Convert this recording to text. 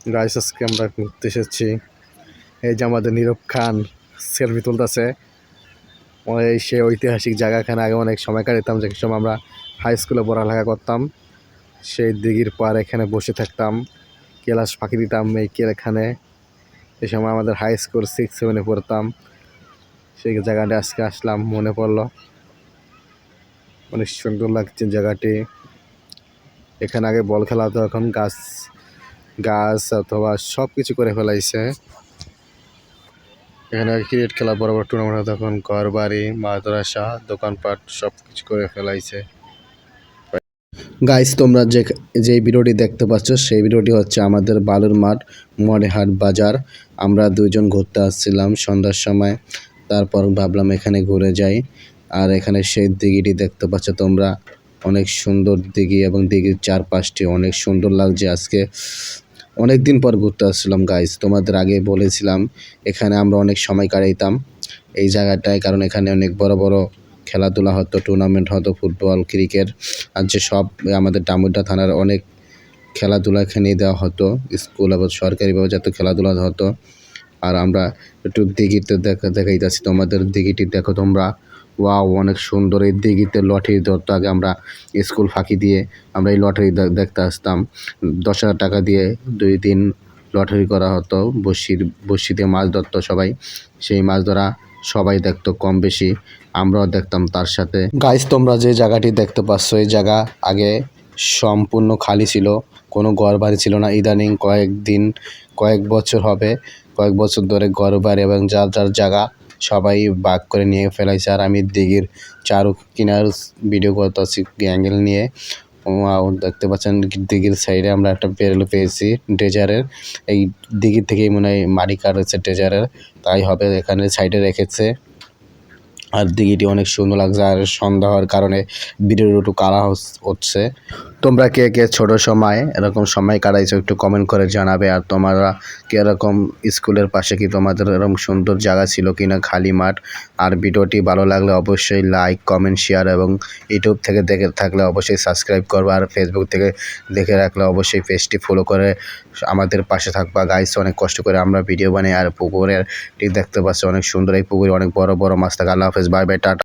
Guys আজকে আমরা ঘুরতে এসেছি। এই যে আমাদের নীরব খান সেলফি তুলতেছে। ওই সে ঐতিহাসিক জায়গা, এখানে আগে অনেক সময় কাটাতাম, যে সময় আমরা হাই স্কুলে পড়ালেখা করতাম। সেই দিঘির পার এখানে বসে থাকতাম, ক্লাস ফাঁকি দিতাম এখানে। এই সময় আমাদের হাই স্কুল 6-7-এ পড়তাম। সেই জায়গাটা আজকে আসলাম, মনে পড়লো। অনেক সুন্দর লাগছে জায়গাটি। এখানে আগে বল খেলা হতো, এখন গাছ গাছ অথবা সব কিছু করে ফেলাইছে। এখানে ক্রিকেট খেলা, বড় বড় টুর্নামেন্ট হতো, এখন ঘর বাড়ি, মাদ্রাসা, দোকানপাট সব কিছু করে ফেলাইছে। গাইস, তোমরা যে ভিডিওটি দেখতে পাচ্ছ সেই ভিডিওটি হচ্ছে আমাদের বালুর মাঠ মডেহাট বাজার। আমরা দুইজন ঘুরতে আসছিলাম সন্ধ্যার সময়, তারপর ভাবলাম এখানে ঘুরে যাই। আর এখানে সেই দিঘিটি দেখতে পাচ্ছ তোমরা, অনেক সুন্দর দিঘি এবং দিঘির চারপাশটি অনেক সুন্দর লাগছে। আজকে অনেক দিন পর ঘুরতে আসছিলাম গাইস, তোমাদের আগে বলেছিলাম এখানে আমরা অনেক সময় কাটাইতাম এই জায়গাটায়, কারণ এখানে অনেক বড় বড় খেলাধুলা হতো, টুর্নামেন্ট হতো, ফুটবল, ক্রিকেট, আর যে সব আমাদের ডামুড্যা থানার অনেক খেলাধুলা এখানে দেওয়া হতো, স্কুল এবং সরকারিভাবে যত খেলাধুলা হতো। আর আমরা একটু দিঘিতে দেখাইতেছি তোমাদের, দিঘিটি দেখো তোমরা। ওয়াও, অনেক সুন্দর। এই দিঘিতে লটারি ধরতো আগে, আমরা স্কুল ফাঁকি দিয়ে আমরা এই লটারি দেখতে আসতাম। 10,000 টাকা দিয়ে 2 দিন লটারি করা হতো। বড়শি দিয়ে মাছ ধরতো সবাই, সেই মাছ ধরা সবাই দেখতো কম বেশি, আমরাও দেখতাম তার সাথে। গাইস, তোমরা যে জায়গাটি দেখতে পাচ্ছ এই জায়গা আগে সম্পূর্ণ খালি ছিল, কোনো ঘর বাড়ি ছিল না। ইদানিং কয়েক বছর ধরে ঘর বাড়ি এবং যার যার জায়গা সবাই ভাগ করে নিয়ে ফেলাইছে। আর আমি দিঘির চারু কিনার ভিডিও করতেছি অ্যাঙ্গেল নিয়ে। দেখতে পাচ্ছেন দিঘির সাইডে আমরা একটা বেরেল পেয়েছি ড্রেজারের। এই দিঘির থেকেই মনে হয় মাটি কাটছে ড্রেজারের, তাই হবে এখানে সাইডে রেখেছে। আর দিঘিটি অনেক সুন্দর লাগছে, আর সন্ধ্যা হওয়ার কারণে ভিডিওর একটু কালা হচ্ছে। তোমরা কে কে ছোট সময় এরকম সময় কাটাইছো একটু কমেন্ট করে জানাবে। আর তোমরা কি এরকম স্কুলের পাশে কি তোমাদের এরকম সুন্দর জায়গা ছিল কিনা, খালি মাঠ? আর ভিডিওটি ভালো লাগলে অবশ্যই লাইক, কমেন্ট, শেয়ার, এবং ইউটিউব থেকে দেখে থাকলে অবশ্যই সাবস্ক্রাইব করবা। আর ফেসবুক থেকে দেখে রাখলে অবশ্যই পেজটি ফলো করে আমাদের পাশে থাকবা। গাইস, অনেক কষ্ট করে আমরা ভিডিও বানাই। আর পুকুরের দেখতে পাচ্ছি অনেক সুন্দর, এই পুকুরে অনেক বড় বড় মাছ থাকে। আল্লাহ হাফেজ, বাই বাই, টাটা।